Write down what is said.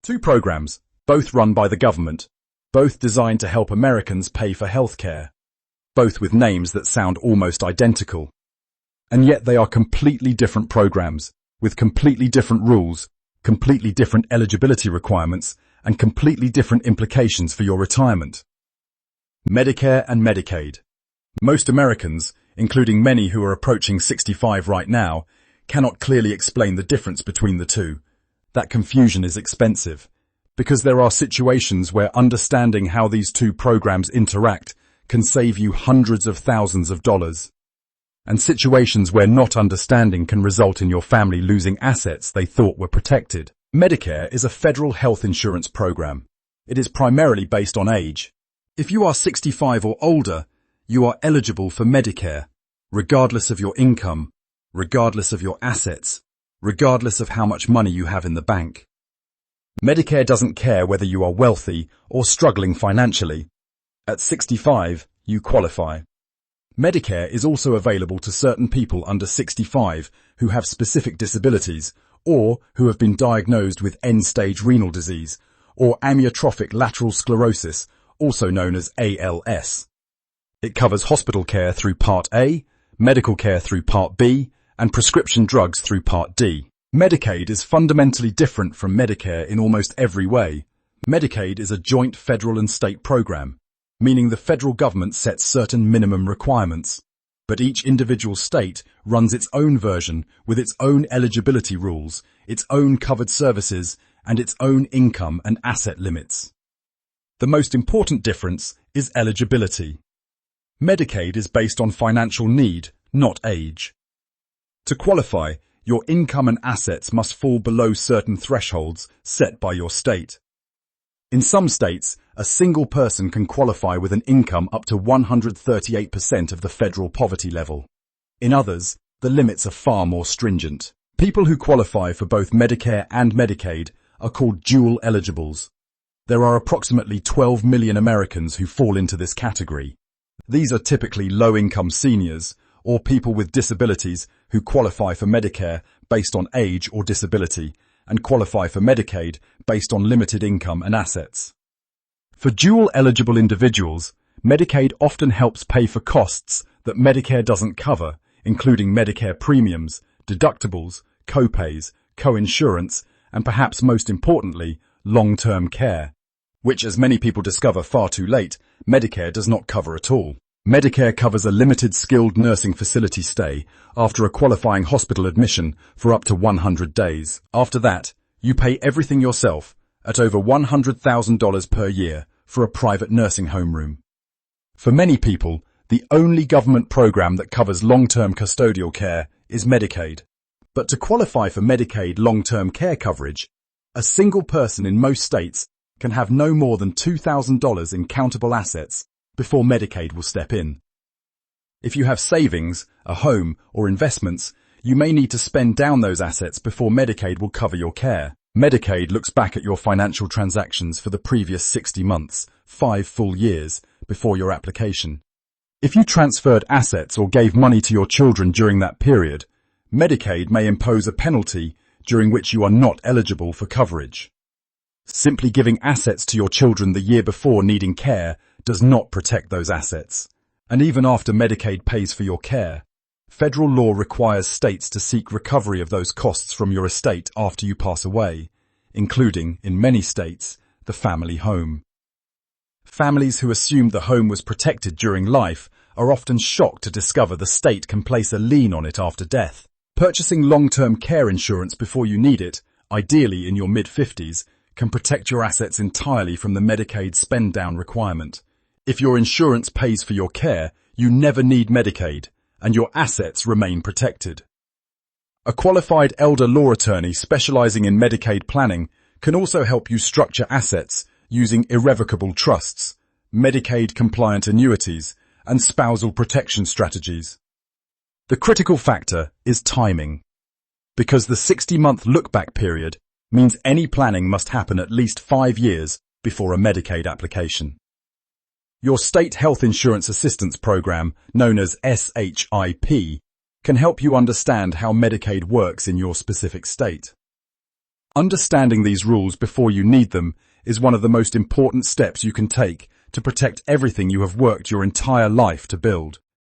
Two programs, both run by the government, both designed to help Americans pay for healthcare, both with names that sound almost identical. And yet they are completely different programs, with completely different rules, completely different eligibility requirements, and completely different implications for your retirement. Medicare and Medicaid. Most Americans, including many who are approaching 65 right now, cannot clearly explain the difference between the two. That confusion is expensive, because there are situations where understanding how these two programs interact can save you hundreds of thousands of dollars, and situations where not understanding can result in your family losing assets they thought were protected. Medicare is a federal health insurance program. It is primarily based on age. If you are 65 or older, you are eligible for Medicare, regardless of your income, regardless of your assets, regardless of how much money you have in the bank. Medicare doesn't care whether you are wealthy or struggling financially. At 65, you qualify. Medicare is also available to certain people under 65 who have specific disabilities or who have been diagnosed with end-stage renal disease or amyotrophic lateral sclerosis, also known as ALS. It covers hospital care through Part A, medical care through Part B, and prescription drugs through Part D. Medicaid is fundamentally different from Medicare in almost every way. Medicaid is a joint federal and state program, meaning the federal government sets certain minimum requirements, but each individual state runs its own version with its own eligibility rules, its own covered services, and its own income and asset limits. The most important difference is eligibility. Medicaid is based on financial need, not age. To qualify, your income and assets must fall below certain thresholds set by your state. In some states, a single person can qualify with an income up to 138% of the federal poverty level. In others, the limits are far more stringent. People who qualify for both Medicare and Medicaid are called dual eligibles. There are approximately 12 million Americans who fall into this category. These are typically low-income seniors or people with disabilities who qualify for Medicare based on age or disability and qualify for Medicaid based on limited income and assets. For dual-eligible individuals, Medicaid often helps pay for costs that Medicare doesn't cover, including Medicare premiums, deductibles, co-pays, co-insurance, and perhaps most importantly, long-term care, which, as many people discover far too late, Medicare does not cover at all. Medicare covers a limited skilled nursing facility stay after a qualifying hospital admission for up to 100 days. After that, you pay everything yourself at over $100,000 per year for a private nursing home room. For many people, the only government program that covers long-term custodial care is Medicaid. But to qualify for Medicaid long-term care coverage, a single person in most states can have no more than $2,000 in countable assets before Medicaid will step in. If you have savings, a home, or investments, you may need to spend down those assets before Medicaid will cover your care. Medicaid looks back at your financial transactions for the previous 60 months, 5 full years, before your application. If you transferred assets or gave money to your children during that period, Medicaid may impose a penalty during which you are not eligible for coverage. Simply giving assets to your children the year before needing care does not protect those assets. And even after Medicaid pays for your care, federal law requires states to seek recovery of those costs from your estate after you pass away, including, in many states, the family home. Families who assumed the home was protected during life are often shocked to discover the state can place a lien on it after death. Purchasing long-term care insurance before you need it, ideally in your mid-50s, can protect your assets entirely from the Medicaid spend-down requirement. If your insurance pays for your care, you never need Medicaid, and your assets remain protected. A qualified elder law attorney specializing in Medicaid planning can also help you structure assets using irrevocable trusts, Medicaid-compliant annuities, and spousal protection strategies. The critical factor is timing, because the 60-month look-back period means any planning must happen at least 5 years before a Medicaid application. Your State Health Insurance Assistance Program, known as SHIP, can help you understand how Medicaid works in your specific state. Understanding these rules before you need them is one of the most important steps you can take to protect everything you have worked your entire life to build.